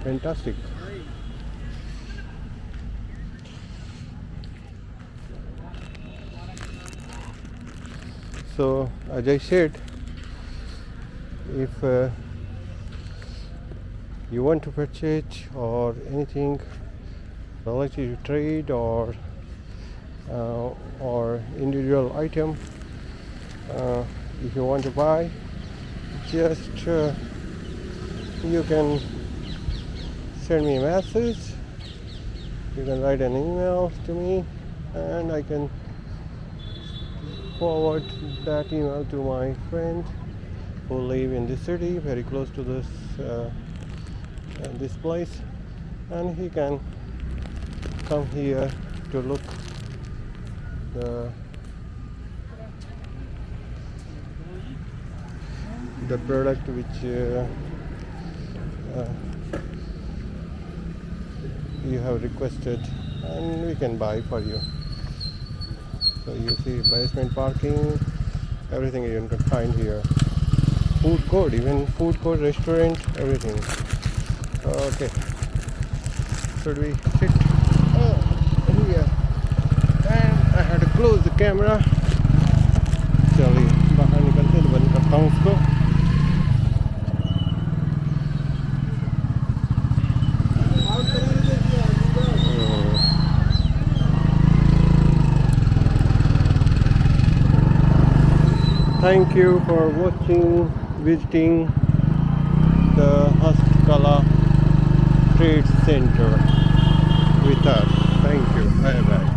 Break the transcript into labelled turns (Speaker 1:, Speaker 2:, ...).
Speaker 1: Fantastic. So as I said, if you want to purchase or anything related to trade or individual item, if you want to buy, just you can send me a message, you can write an email to me, and I can forward that email to my friend who live in this city very close to this place, and he can come here to look the product which you have requested, and we can buy for you. So you see basement parking, everything you can find here. Food court, even food court, restaurant, everything. Okay. Should we sit here? And I had to close the camera. चलिए बाहर निकलते हैं तो बंद करता हूँ उसको. Thank you for watching, visiting the Hastkala Trade Center with us. Thank you. Bye bye.